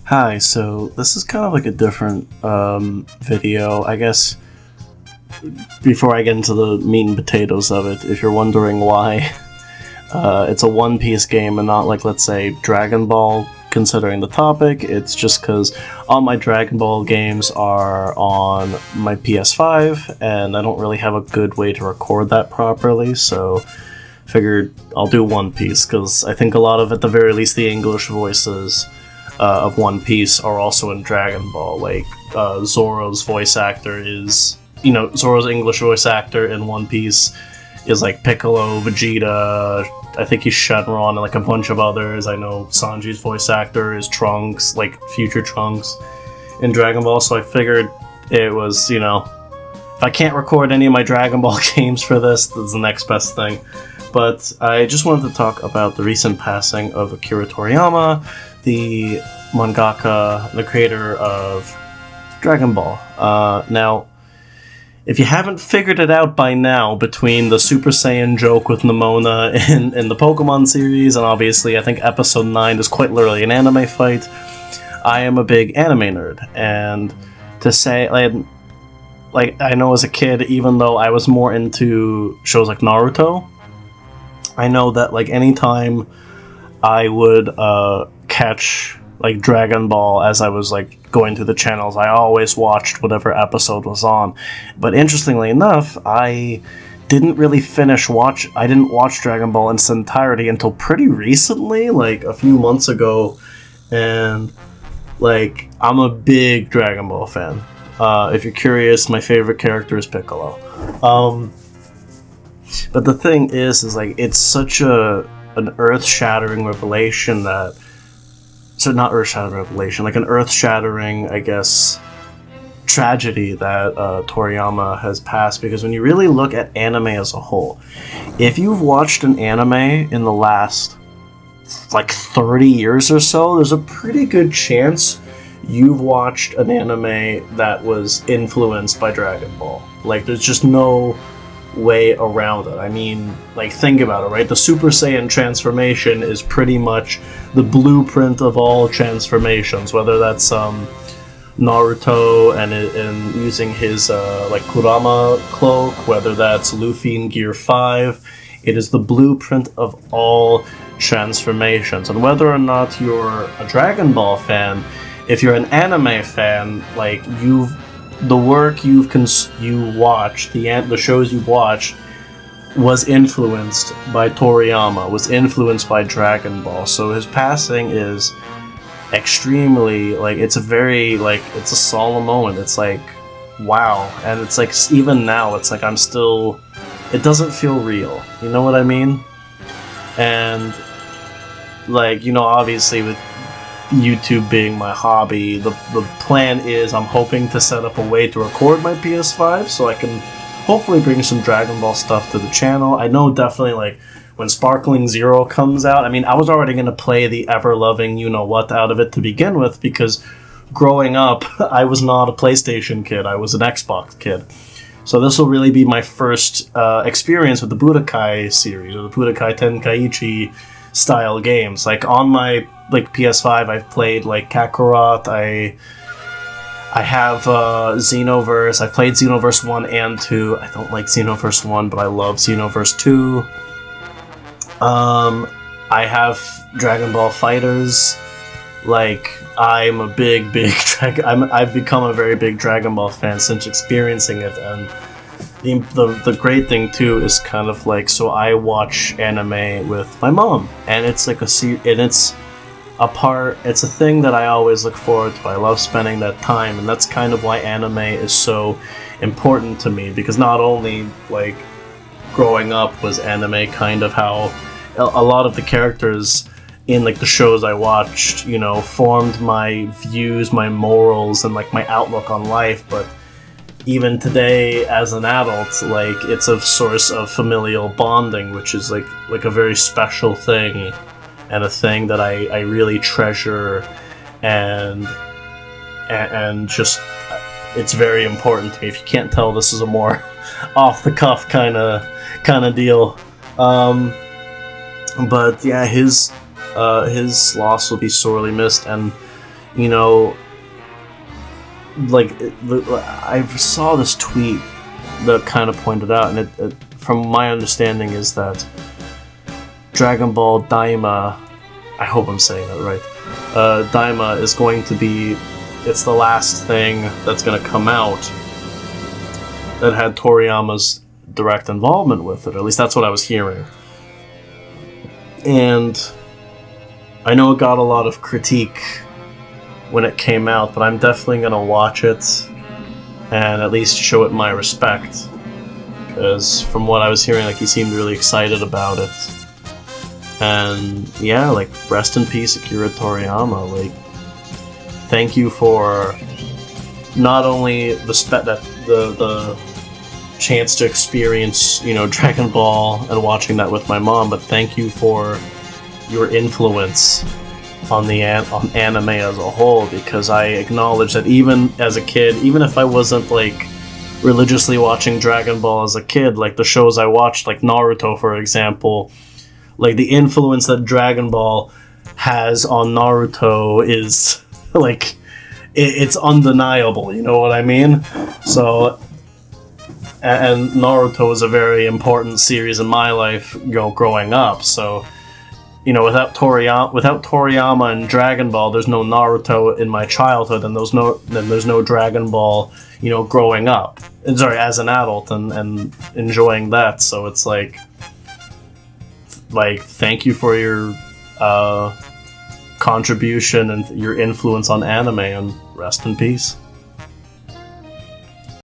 Hi, so this is kind of like a different video. I guess before I get into the meat and potatoes of it, if you're wondering why it's a One Piece game and not like, let's say, Dragon Ball, considering the topic, it's just because all my Dragon Ball games are on my PS5 and I don't really have a good way to record that properly, so figured I'll do One Piece because I think a lot of, at the very least, the English voices of One Piece are also in Dragon Ball. Like, Zoro's voice actor is, Zoro's English voice actor in One Piece is like Piccolo, Vegeta, I think he's Shenron, and like a bunch of others. I know Sanji's voice actor is Trunks, like future Trunks in Dragon Ball, so I figured it was, if I can't record any of my Dragon Ball games for this is the next best thing. But I just wanted to talk about the recent passing of Akira Toriyama, the mangaka, the creator of Dragon Ball. Now, if you haven't figured it out by now, between the Super Saiyan joke with Nemona in the Pokemon series, and obviously I think Episode 9 is quite literally an anime fight, I am a big anime nerd. And to say, like I know as a kid, even though I was more into shows like Naruto, I know that like anytime I would catch like Dragon Ball as I was like going through the channels, I always watched whatever episode was on. But interestingly enough, I didn't watch Dragon Ball in its entirety until pretty recently, like a few months ago, and like I'm a big Dragon Ball fan. If you're curious, my favorite character is Piccolo. But the thing is like it's such an earth-shattering revelation that... So not earth-shattering revelation, like an earth-shattering, I guess, tragedy that Toriyama has passed. Because when you really look at anime as a whole, if you've watched an anime in the last, like, 30 years or so, there's a pretty good chance you've watched an anime that was influenced by Dragon Ball. Like, there's just no way around it. I mean, like, think about it, right? The Super Saiyan transformation is pretty much the blueprint of all transformations, whether that's Naruto and using his like Kurama cloak, whether that's Luffy in Gear 5. It is the blueprint of all transformations. And whether or not you're a Dragon Ball fan, if you're an anime fan, like the work you watched, the shows you've watched, was influenced by Toriyama, was influenced by Dragon Ball. So his passing is extremely, like, it's a solemn moment. It's like, wow. And it's like, even now, it's like it doesn't feel real. You know what I mean? And, like, obviously with YouTube being my hobby, the plan is I'm hoping to set up a way to record my PS5 so I can hopefully bring some Dragon Ball stuff to the channel. I know definitely, like, when Sparkling Zero comes out, I mean, I was already going to play the ever-loving you-know-what out of it to begin with, because growing up, I was not a PlayStation kid, I was an Xbox kid. So this will really be my first experience with the Budokai series, or the Budokai Tenkaichi style games. Like, on my PS5, I've played like Kakarot, I have Xenoverse. I played Xenoverse 1 and 2. I don't like Xenoverse 1, but I love Xenoverse 2. I have Dragon Ball Fighters. Like, I'm a big I've become a very big Dragon Ball fan since experiencing it, and the great thing too is kind of like, so I watch anime with my mom, and it's like it's a thing that I always look forward to. I love spending that time, and that's kind of why anime is so important to me, because not only, like, growing up was anime kind of how a lot of the characters in, like, the shows I watched, formed my views, my morals, and, like, my outlook on life. But even today, as an adult, like, it's a source of familial bonding, which is, like a very special thing, and a thing that I really treasure, and just, it's very important to me. If you can't tell, this is a more off-the-cuff kind of deal. But yeah, his loss will be sorely missed, and you know, like, I saw this tweet that kind of pointed out, and it from my understanding is that Dragon Ball Daima, I hope I'm saying that right, Daima is going to be, it's the last thing that's going to come out that had Toriyama's direct involvement with it. At least that's what I was hearing. And I know it got a lot of critique when it came out, but I'm definitely going to watch it and at least show it my respect. Because from what I was hearing, like, he seemed really excited about it. And yeah, like, rest in peace, Akira Toriyama. Like, thank you for not only the chance to experience, you know, Dragon Ball and watching that with my mom, but thank you for your influence on on anime as a whole, because I acknowledge that even as a kid, even if I wasn't like religiously watching Dragon Ball as a kid, like the shows I watched, like Naruto for example, like the influence that Dragon Ball has on Naruto is like it's undeniable, you know what I mean? So, and Naruto was a very important series in my life, you know, growing up. So, you know, without Toriyama and Dragon Ball, there's no Naruto in my childhood, and there's no Dragon Ball, you know, growing up. Sorry, as an adult and enjoying that. So it's like thank you for your contribution and your influence on anime, and rest in peace.